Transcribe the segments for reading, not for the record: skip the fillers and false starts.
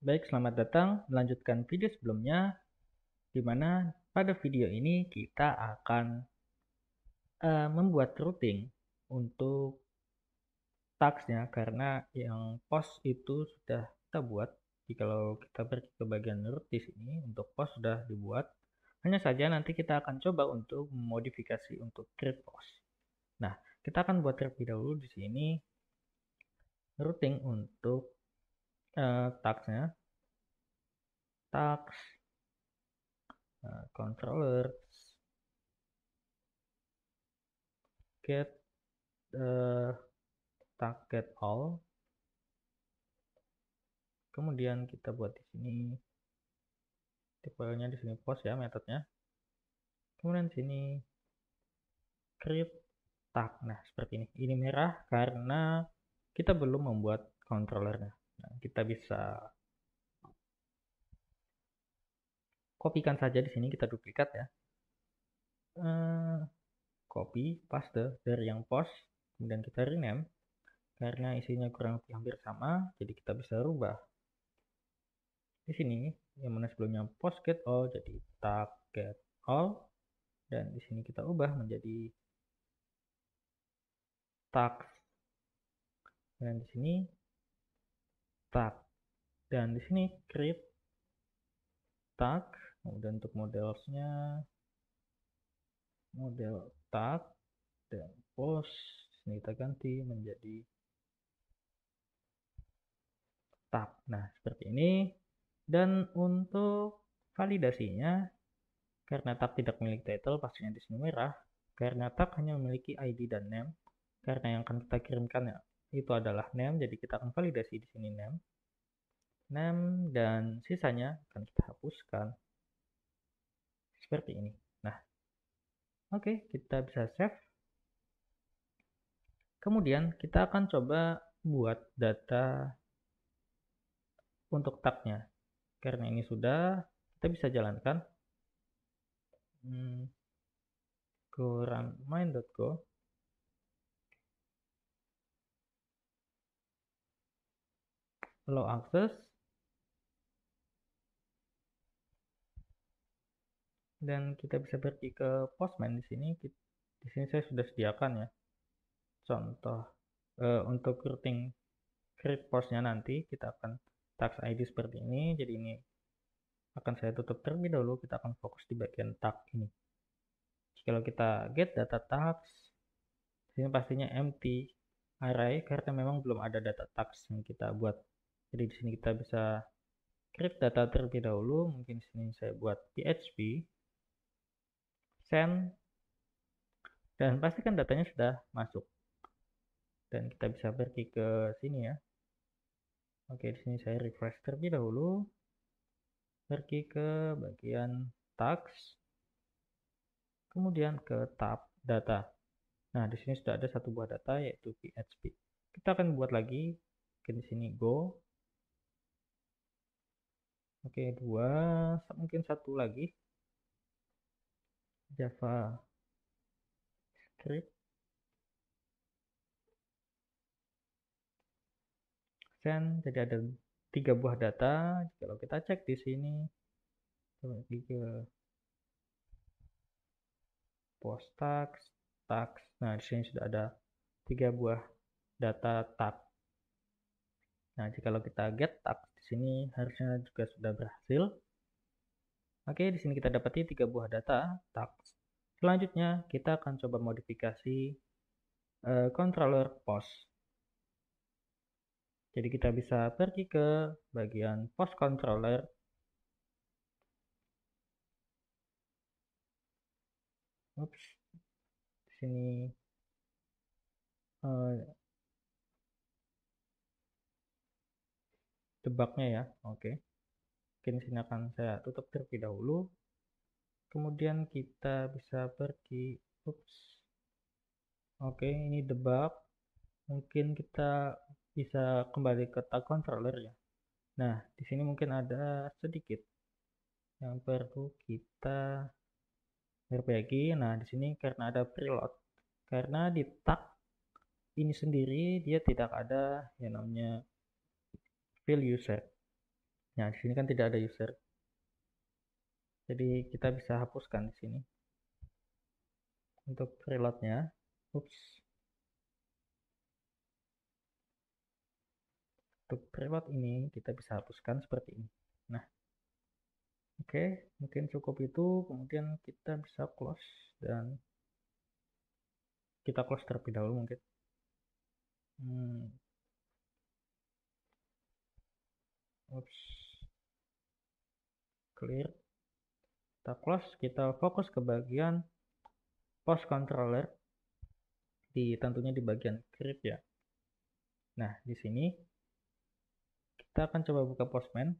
Baik, selamat datang. Melanjutkan video sebelumnya, di mana pada video ini kita akan membuat routing untuk tagsnya, karena yang post itu sudah kita buat. Jadi kalau kita pergi ke bagian root di sini, untuk post sudah dibuat. Hanya saja nanti kita akan coba untuk memodifikasi untuk create post. Nah, kita akan buat terlebih dahulu di sini routing untuk tagsnya, tags controller get tag get all. Kemudian kita buat di sini tipenya, di sini post ya metodenya. Kemudian di sini create tag. Nah, seperti ini. Ini merah karena kita belum membuat controllernya. Nah, kita bisa kopikan saja di sini, kita duplikat ya. Copy, paste dari yang post, kemudian kita rename karena isinya kurang lebih hampir sama, jadi kita bisa rubah. Di sini yang mana sebelumnya post get all jadi tag get all, dan di sini kita ubah menjadi tag, dan di sini tag, dan di sini create tag. Kemudian untuk modelsnya model tag dan post, ini kita ganti menjadi tag. Nah, seperti ini. Dan untuk validasinya, karena tag tidak memiliki title, pastinya di sini merah. Karena tag hanya memiliki ID dan name, karena yang akan kita kirimkan ya, itu adalah name, jadi kita akan validasi di sini name, dan sisanya akan kita hapuskan seperti ini. Nah, oke, kita bisa save. Kemudian kita akan coba buat data untuk tagnya. Karena ini sudah, kita bisa jalankan. Go run main.go. Allow access. Dan kita bisa pergi ke Postman di sini. Di sini saya sudah sediakan ya. Contoh untuk routing create postnya nanti kita akan tags ID seperti ini. Jadi ini akan saya tutup terlebih dahulu. Kita akan fokus di bagian tag ini. Kalau kita get data tags, sini pastinya empty array karena memang belum ada data tags yang kita buat. Jadi di sini kita bisa create data terlebih dahulu. Mungkin di sini saya buat PHP send, dan pastikan datanya sudah masuk. Dan kita bisa pergi ke sini ya. Oke, di sini saya refresh terlebih dahulu. Pergi ke bagian tags, kemudian ke tab data. Nah, di sini sudah ada satu buah data yaitu PHP. Kita akan buat lagi. Oke, di sini go. Oke, dua, mungkin satu lagi. Java script send. Jadi ada 3 buah data. Kalau kita cek di sini, pergi ke post tags. Nah, di sini sudah ada 3 buah data tag. Nah, jika kita get tag di sini harusnya juga sudah berhasil. Oke, di sini kita dapati 3 buah data tag. Selanjutnya kita akan coba modifikasi controller post. Jadi kita bisa pergi ke bagian post controller. Oops. Di sini debugnya ya. Oke. Mungkin sini akan saya tutup terlebih dahulu. Kemudian kita bisa pergi. Oops. Oke, ini debug. Mungkin kita bisa kembali ke tag controller ya. Nah, di sini mungkin ada sedikit yang perlu kita perbaiki. Nah, di sini karena ada preload. Karena di tag ini sendiri dia tidak ada yang namanya value set. Nah, di sini kan tidak ada user. Jadi kita bisa hapuskan di sini. Untuk preloadnya, ups. Untuk preload ini kita bisa hapuskan seperti ini. Nah, oke, mungkin cukup itu. Kemudian kita bisa close dan kita close terlebih dahulu mungkin. Oops, clear. Kita close, kita fokus ke bagian post controller, tentunya di bagian script ya. Nah, di sini kita akan coba buka Postman.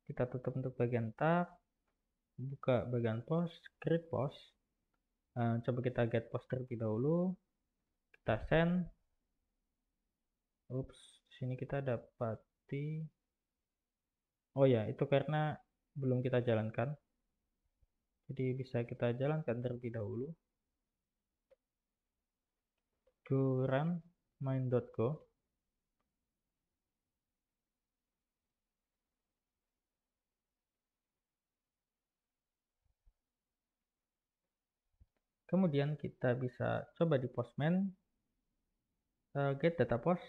Kita tutup untuk bagian tab, buka bagian post, script post. Coba kita get post terlebih dahulu. Kita send. Ups, di sini kita dapati. Oh ya, itu karena belum kita jalankan. Jadi bisa kita jalankan terlebih dahulu. Go run main.go. Kemudian kita bisa coba di Postman get data post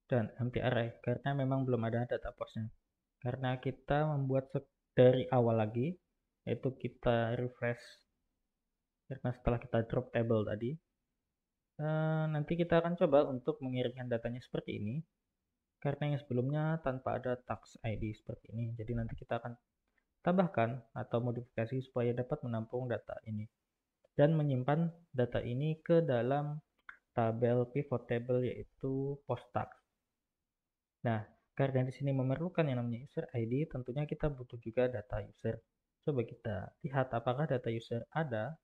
dan empty array karena memang belum ada data postnya. Karena kita membuat dari awal lagi, yaitu kita refresh karena setelah kita drop table tadi, nanti kita akan coba untuk mengirimkan datanya seperti ini. Karena yang sebelumnya tanpa ada tax ID seperti ini. Jadi nanti kita akan tambahkan atau modifikasi supaya dapat menampung data ini dan menyimpan data ini ke dalam tabel pivot table yaitu post tax. Nah, karena di sini memerlukan yang namanya user ID, tentunya kita butuh juga data user. Coba kita lihat apakah data user ada.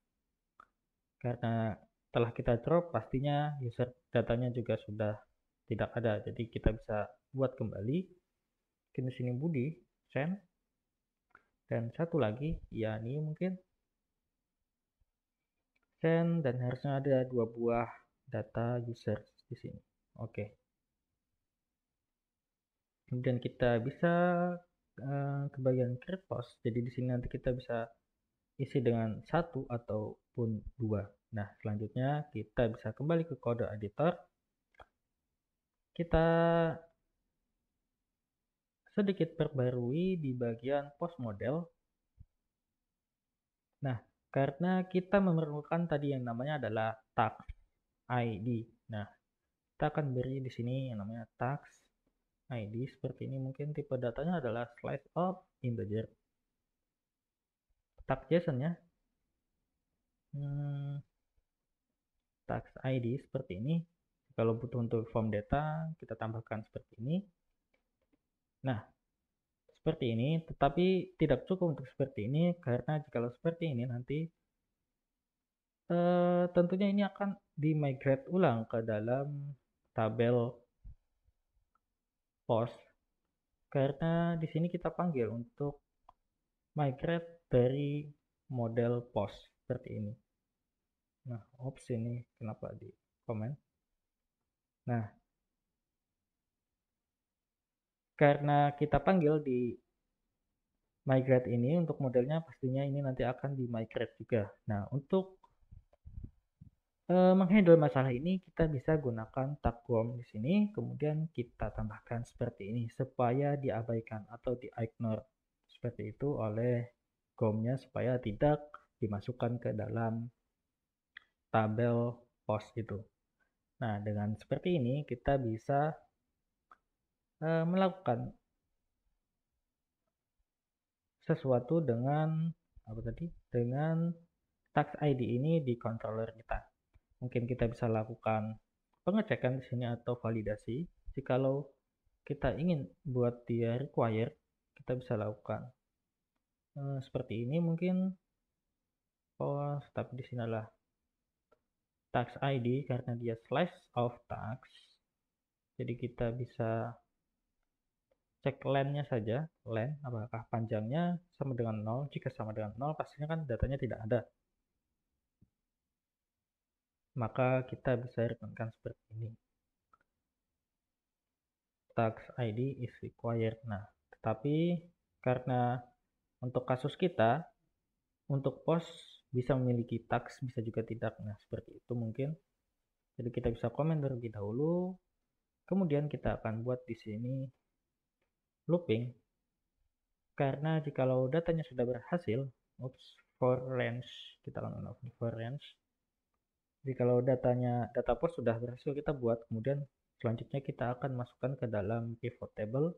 Karena setelah kita drop, pastinya user datanya juga sudah tidak ada. Jadi kita bisa buat kembali. Di sini Budi, send. Dan satu lagi, Yani mungkin. Send, dan harusnya ada 2 buah data user di sini. Oke. Kemudian kita bisa ke bagian create post. Jadi di sini nanti kita bisa isi dengan 1 ataupun 2. Nah, selanjutnya kita bisa kembali ke kode editor. Kita sedikit perbarui di bagian post model. Nah, karena kita memerlukan tadi yang namanya adalah tax ID. Nah, kita akan beri di sini yang namanya tax ID seperti ini. Mungkin tipe datanya adalah slice of integer. Tax JSON ya. Tax ID seperti ini. Kalau butuh untuk form data, kita tambahkan seperti ini. Nah, seperti ini, tetapi tidak cukup untuk seperti ini, karena jika seperti ini nanti tentunya ini akan di-migrate ulang ke dalam tabel post, karena di sini kita panggil untuk migrate dari model post seperti ini. Nah, opsi ini kenapa di komen? Nah, karena kita panggil di migrate ini untuk modelnya pastinya ini nanti akan di migrate juga. Nah, untuk menghandle masalah ini kita bisa gunakan tag GOM di sini, kemudian kita tambahkan seperti ini supaya diabaikan atau di-ignore seperti itu oleh GOM-nya supaya tidak dimasukkan ke dalam tabel post itu. Nah, dengan seperti ini kita bisa melakukan sesuatu dengan apa tadi? Dengan tax ID ini di controller kita. Mungkin kita bisa lakukan pengecekan di sini atau validasi. Jikalau kita ingin buat dia require, kita bisa lakukan seperti ini mungkin. Oh, tapi di sini adalah tax ID karena dia slice of tax. Jadi kita bisa cek length-nya saja, length apakah panjangnya sama dengan 0. Jika sama dengan 0, pastinya kan datanya tidak ada. Maka kita bisa returnkan seperti ini. tax ID is required. Nah, tetapi karena untuk kasus kita, untuk post bisa memiliki tax, bisa juga tidak. Nah, seperti itu mungkin. Jadi kita bisa komen terlebih dahulu. Kemudian kita akan buat di sini looping. Karena jikalau datanya sudah berhasil, for range, kita akan for range. Jikalau data post sudah berhasil kita buat, kemudian selanjutnya kita akan masukkan ke dalam pivot table,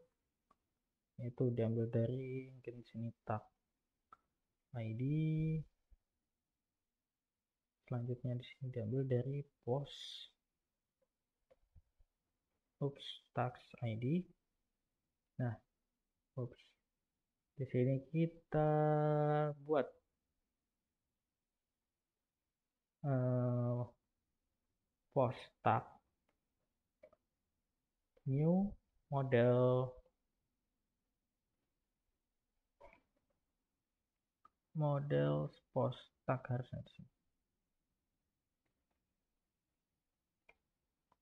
yaitu diambil dari mungkin di sini tag ID. Selanjutnya di sini diambil dari post tax ID. Nah, di sini kita buat post tag new model post tag harusnya di sini.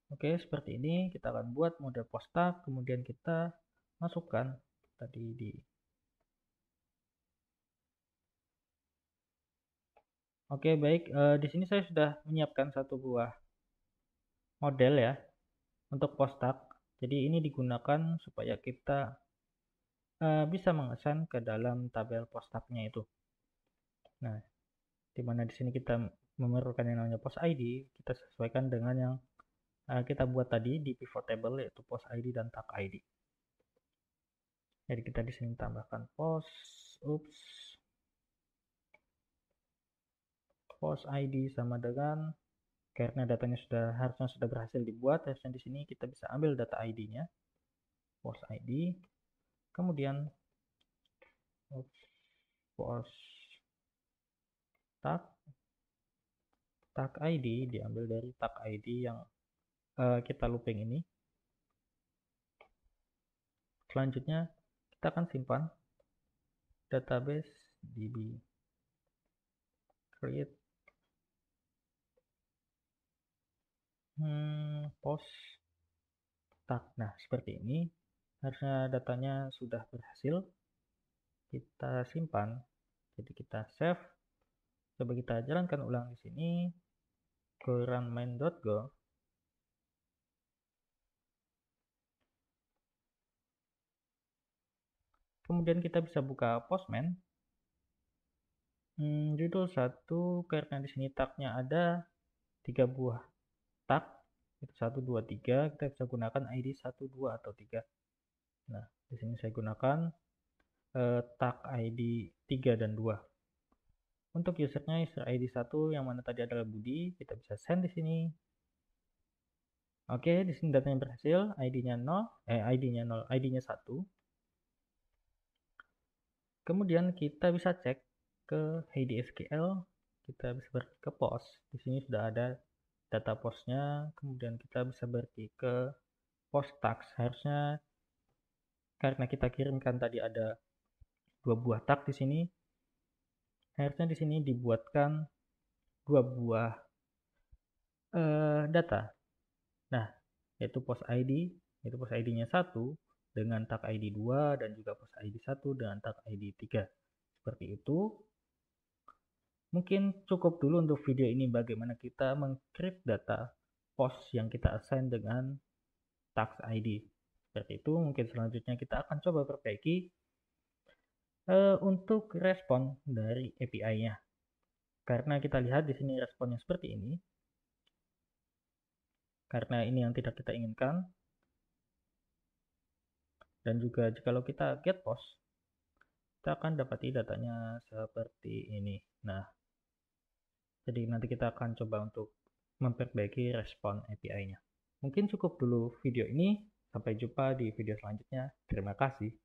Oke, seperti ini kita akan buat model post tag, kemudian kita masukkan tadi di. Oke, baik. Di sini saya sudah menyiapkan satu buah model ya untuk post tag. Jadi ini digunakan supaya kita bisa mengesan ke dalam tabel post tag-nya itu. Nah, di mana di sini kita memerlukan yang namanya post ID, kita sesuaikan dengan yang kita buat tadi di pivot table, yaitu post ID dan tag ID. Jadi kita di sini tambahkan post ID sama dengan, karena datanya harusnya sudah berhasil dibuat, harusnya di sini kita bisa ambil data ID-nya, post ID, kemudian post tag ID diambil dari tag ID yang kita looping ini. Selanjutnya kita akan simpan database db create post tag. Nah, seperti ini. Harusnya datanya sudah berhasil kita simpan. Jadi kita save. Coba kita jalankan ulang di sini. Go run main.go. Kemudian kita bisa buka Postman. Judul 1, karena di sini tagnya ada 3 buah tag. Itu 1, 2, 3. Kita bisa gunakan ID 1, 2, atau 3. Nah, di sini saya gunakan tag ID 3 dan 2. Untuk usernya user ID 1 yang mana tadi adalah Budi, kita bisa send di sini. Oke, di sini datanya berhasil, ID-nya 0, ID-nya 1. Kemudian kita bisa cek ke HDSQL, kita bisa pergi ke post. Di sini sudah ada data postnya, kemudian kita bisa pergi ke post tags. Harusnya karena kita kirimkan tadi ada 2 buah tag di sini, harusnya di sini dibuatkan 2 buah data. Nah, yaitu post ID-nya 1 dengan tag ID 2 dan juga post ID 1 dengan tag ID 3. Seperti itu. Mungkin cukup dulu untuk video ini bagaimana kita mengcrypt data post yang kita assign dengan tax ID. Seperti itu. Mungkin selanjutnya kita akan coba perbaiki untuk respon dari API-nya. Karena kita lihat di sini responnya seperti ini. Karena ini yang tidak kita inginkan. Dan juga jikalau kita get post, kita akan dapati datanya seperti ini. Nah, jadi nanti kita akan coba untuk memperbaiki respon API-nya. Mungkin cukup dulu video ini. Sampai jumpa di video selanjutnya. Terima kasih.